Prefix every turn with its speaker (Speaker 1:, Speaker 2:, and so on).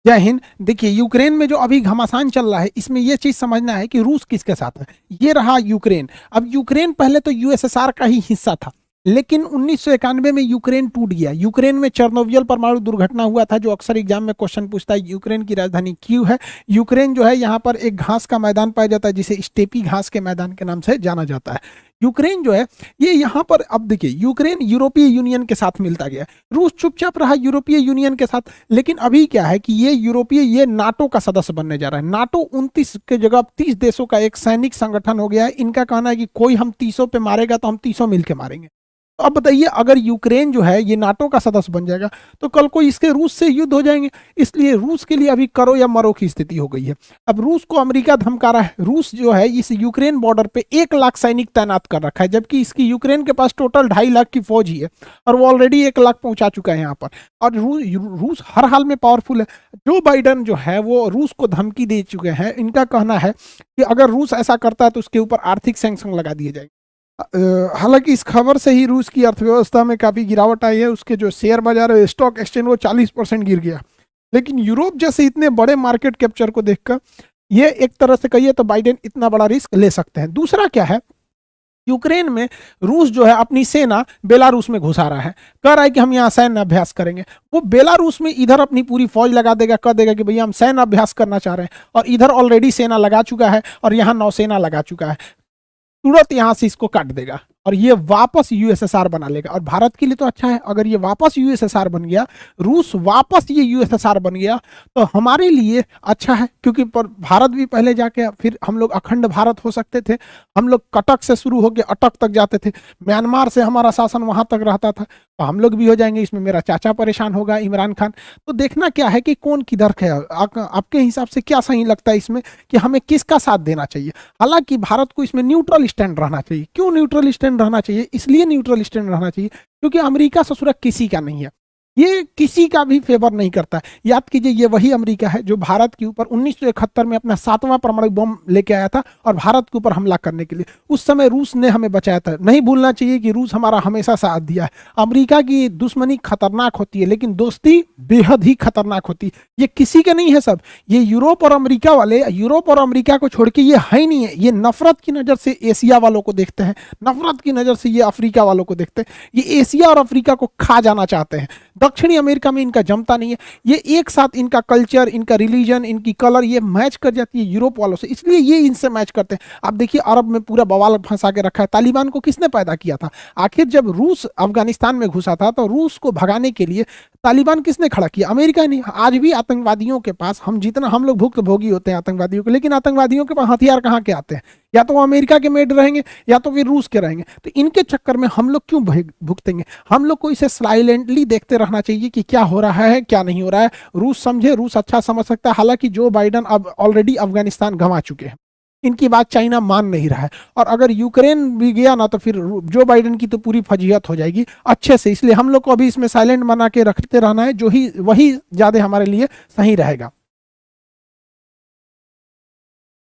Speaker 1: जय हिंद। देखिए, यूक्रेन में जो अभी घमासान चल रहा है, इसमें ये चीज समझना है कि रूस किसके साथ है। ये रहा यूक्रेन। अब यूक्रेन पहले तो यूएसएसआर का ही हिस्सा था, लेकिन 1991 में यूक्रेन टूट गया। यूक्रेन में चेर्नोबिल परमाणु दुर्घटना हुआ था, जो अक्सर एग्जाम में क्वेश्चन पूछता है। यूक्रेन की राजधानी कीव है। यूक्रेन जो है, यहाँ पर एक घास का मैदान पाया जाता है, जिसे स्टेपी घास के मैदान के नाम से जाना जाता है। यूक्रेन जो है, ये यहाँ पर, अब देखिए, यूक्रेन यूरोपीय यूनियन के साथ मिलता गया। रूस चुपचाप रहा यूरोपीय यूनियन के साथ, लेकिन अभी क्या है कि ये नाटो का सदस्य बनने जा रहा है। नाटो 29 के जगह 30 देशों का एक सैनिक संगठन हो गया है। इनका कहना है कि कोई हम 30 पे मारेगा तो हम 30 मिलके मारेंगे। तो अब बताइए, अगर यूक्रेन जो है ये नाटो का सदस्य बन जाएगा तो कल को इसके रूस से युद्ध हो जाएंगे। इसलिए रूस के लिए अभी करो या मरो की स्थिति हो गई है। अब रूस को अमेरिका धमका रहा है। रूस जो है इस यूक्रेन बॉर्डर पे 1 लाख सैनिक तैनात कर रखा है, जबकि इसकी यूक्रेन के पास टोटल 2.5 लाख की फौज ही है, और वो ऑलरेडी 1 लाख पहुंचा चुका है यहाँ पर। और रूस हर हाल में पावरफुल है। जो बाइडन जो है वो रूस को धमकी दे चुके हैं। इनका कहना है कि अगर रूस ऐसा करता है तो उसके ऊपर आर्थिक सैंक्शन लगा दिए जाएंगे। हालांकि इस खबर से ही रूस की अर्थव्यवस्था में काफी गिरावट आई है। उसके जो शेयर बाजार है, स्टॉक एक्सचेंज, वो 40% गिर गया। लेकिन यूरोप जैसे इतने बड़े मार्केट कैप्चर को देखकर ये एक तरह से कहिए तो बाइडेन इतना बड़ा रिस्क ले सकते हैं। दूसरा क्या है, यूक्रेन में रूस जो है अपनी सेना बेलारूस में घुसा रहा है। कह रहा है कि हम यहाँ सैन्य अभ्यास करेंगे। वो बेलारूस में इधर अपनी पूरी फौज लगा देगा, कह देगा कि भैया हम सैन्य अभ्यास करना चाह रहे हैं, और इधर ऑलरेडी सेना लगा चुका है और यहाँ नौसेना लगा चुका है। तुरंत यहां से इसको काट देगा और ये वापस यूएसएसआर बना लेगा। और भारत के लिए तो अच्छा है, अगर ये वापस यूएसएसआर बन गया, रूस वापस ये यूएसएसआर बन गया, तो हमारे लिए अच्छा है। क्योंकि भारत भी पहले जाके, फिर हम लोग अखंड भारत हो सकते थे। हम लोग कटक से शुरू होकर अटक तक जाते थे। म्यांमार से हमारा शासन वहां तक रहता था, तो हम लोग भी हो जाएंगे। इसमें मेरा चाचा परेशान होगा, इमरान खान। तो देखना क्या है कि कौन किधर है। आपके हिसाब से क्या सही लगता है इसमें, कि हमें किसका साथ देना चाहिए। हालांकि भारत को इसमें न्यूट्रल स्टैंड रहना चाहिए। क्यों न्यूट्रल स्टैंड रहना चाहिए? इसलिए न्यूट्रल स्टैंड रहना चाहिए क्योंकि अमेरिका ससुरा किसी का नहीं है। ये किसी का भी फेवर नहीं करता है। याद कीजिए, ये वही अमेरिका है जो भारत के ऊपर 1971 में अपना 7वां परमाणु बम लेके आया था और भारत के ऊपर हमला करने के लिए। उस समय रूस ने हमें बचाया था। नहीं भूलना चाहिए कि रूस हमारा हमेशा साथ दिया है। अमेरिका की दुश्मनी खतरनाक होती है, लेकिन दोस्ती बेहद ही खतरनाक होती है। ये किसी के नहीं है सब। ये यूरोप और अमेरिका वाले, यूरोप और अमेरिका को छोड़ के ये है ही नहीं है। ये नफरत की नज़र से एशिया वालों को देखते हैं, नफरत की नज़र से ये अफ्रीका वालों को देखते हैं। ये एशिया और अफ्रीका को खा जाना चाहते हैं। दक्षिणी अमेरिका में इनका जमता नहीं है। ये एक साथ इनका कल्चर, इनका रिलीजन, इनकी कलर ये मैच कर जाती है यूरोप वालों से, इसलिए ये इनसे मैच करते हैं। आप देखिए, अरब में पूरा बवाल फंसा के रखा है। तालिबान को किसने पैदा किया था? आखिर जब रूस अफगानिस्तान में घुसा था तो रूस को भगाने के लिए तालिबान किसने खड़ा किया? अमेरिका नहीं। आज भी आतंकवादियों के पास, हम लोग भुक्तभोगी होते हैं आतंकवादियों के, लेकिन आतंकवादियों के पास हथियार कहाँ के आते हैं? या तो वो अमेरिका के मेड रहेंगे या तो फिर रूस के रहेंगे। तो इनके चक्कर में हम लोग क्यों भुगतेंगे? हम लोग को इसे साइलेंटली देखते रहना चाहिए कि क्या हो रहा है, क्या नहीं हो रहा है। रूस समझे, रूस अच्छा समझ सकता है। हालांकि जो बाइडन अब ऑलरेडी अफगानिस्तान गंवा चुके हैं, इनकी बात चाइना मान नहीं रहा है। और अगर यूक्रेन भी गया ना, तो फिर जो बाइडन की तो पूरी फजीहत हो जाएगी अच्छे से। इसलिए हम लोग को अभी इसमें साइलेंट बना के रखते रहना है, जो ही वही ज्यादा हमारे लिए सही रहेगा।